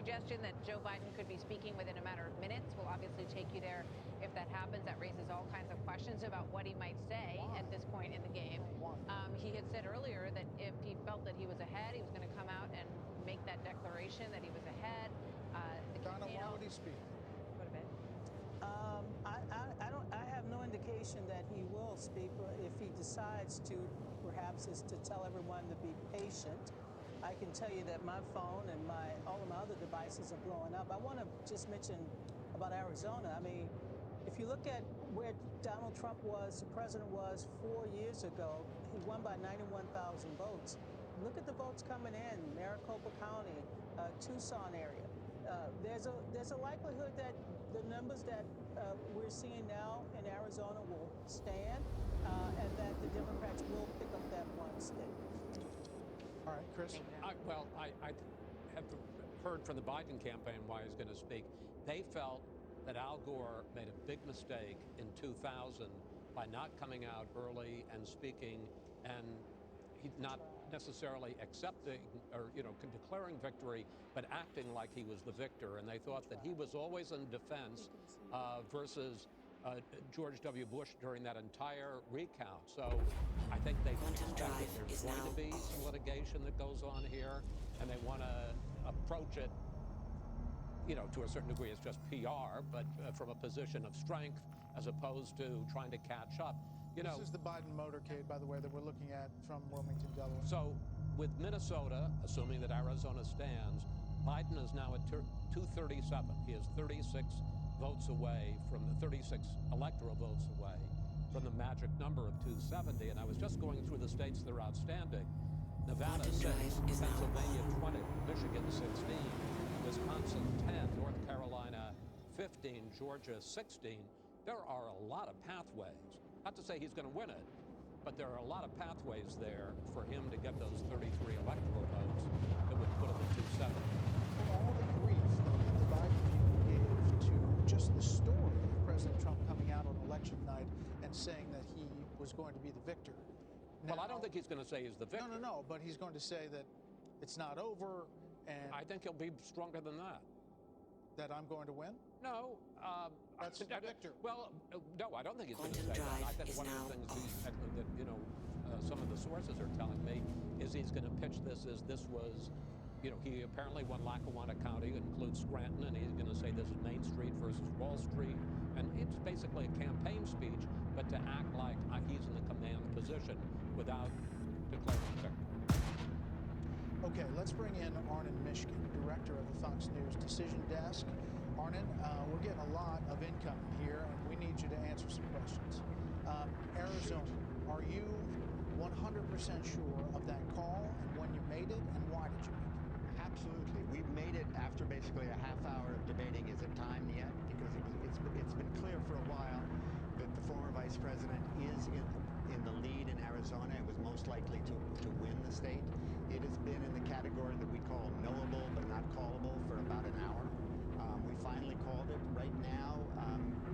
suggestion that Joe Biden could be speaking within a matter of minutes. We'll obviously take you there if that happens. That raises all kinds of questions about what he might say at this point in the game. He had said earlier that if he felt that he was ahead, he was going to come out and make that declaration that he was ahead. Donna, why would he speak? What a bit. I have no indication that he will speak. If he decides to, perhaps is to tell everyone to be patient. I can tell you that my phone and all of my other devices are blowing up. I want to just mention about Arizona. I mean, if you look at where Donald Trump was, the president was 4 years ago, he won by 91,000 votes. Look at the votes coming in, Maricopa County, Tucson area. There's a likelihood that the numbers that we're seeing now in Arizona will stand, and that the Democrats will pick up that one state. All right, Chris. I have heard from the Biden campaign why he's going to speak. They felt that Al Gore made a big mistake in 2000 by not coming out early and speaking, and he's not necessarily accepting or declaring victory, but acting like he was the victor. And they thought that he was always in defense versus George W. Bush during that entire recount. So I think they expect that there's going to be some litigation that goes on here, and they want to approach it, to a certain degree, it's just PR, but from a position of strength as opposed to trying to catch up. This is the Biden motorcade, by the way, that we're looking at from Wilmington, Delaware. So with Minnesota, assuming that Arizona stands, Biden is now at 237. He is 36 votes away from the 36 electoral votes away from the magic number of 270. And I was just going through the states that are outstanding. Nevada 6, Pennsylvania 20, Michigan 16, Wisconsin 10, North Carolina 15, Georgia 16. There are a lot of pathways. Not to say he's going to win it, but there are a lot of pathways there for him to get those 33 electoral votes that would put him at 270. All the grief that the Biden people gave to just the story of President Trump coming out on election night and saying that he was going to be the victor. Well, I don't think he's going to say he's the victor. No, but he's going to say that it's not over, and I think he'll be stronger than that. That I'm going to win? No. That's the victor. Well, no, I don't think he's going to say that. I think one of the things that some of the sources are telling me is he's going to pitch this as this was, he apparently won Lackawanna County, includes Scranton, and he's going to say this is Main Street versus Wall Street. And it's basically a campaign speech, but to act like he's in the command position without declaring victory. Okay, let's bring in Arnon Mishkin, director of the Fox News Decision Desk. Arnon, we're getting a lot of incoming here, and we need you to answer some questions. Arizona, are you 100% sure of that call and when you made it, and why did you make it? Absolutely. We made it after basically a half hour of debating, is it time yet? Because it's been clear for a while that the former vice president is in the lead in Arizona and was most likely to win the state. It has been in the category that we call knowable but not callable for about an hour. We finally called it. Right now,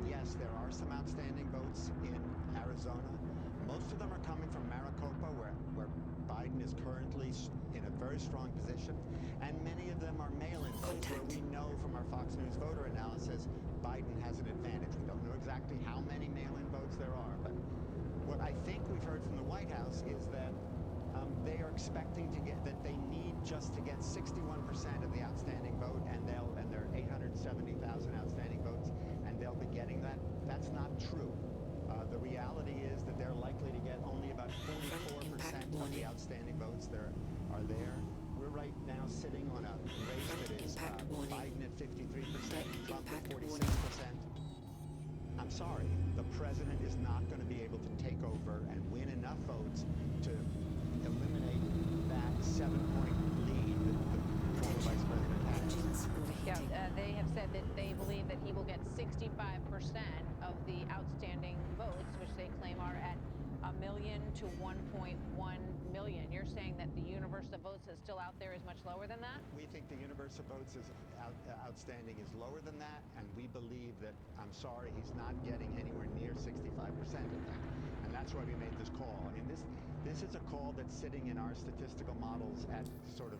yes, there are some outstanding votes in Arizona. Most of them are coming from Maricopa, where Biden is currently in a very strong position, and many of them are mail-in votes where we know from our Fox News voter analysis Biden has an advantage. We don't know exactly how many mail-in votes there are, but what I think we've heard from the White House is that they are expecting to get, that they need just to get 61% of the outstanding vote, and there are 870,000 outstanding votes, and they'll be getting that. That's not true. The reality is that they're likely to get only about 44% of the outstanding votes there are there. We're right now sitting on a race that is Biden at 53%, Trump at 46%. I'm sorry, the president is not going to be able to take over and win enough votes to eliminate that 7-point lead that the former vice president has. Yeah, they have said that they believe that he will get 65% of the outstanding votes, which they claim are at 1 million to 1.1 million. You're saying that the universe of votes that's still out there is much lower than that? We think the universe of votes is outstanding is lower than that, and we believe that, I'm sorry, he's not getting anywhere near 65% of that. And that's why we made this call. I mean, this is a call that's sitting in our statistical models at sort of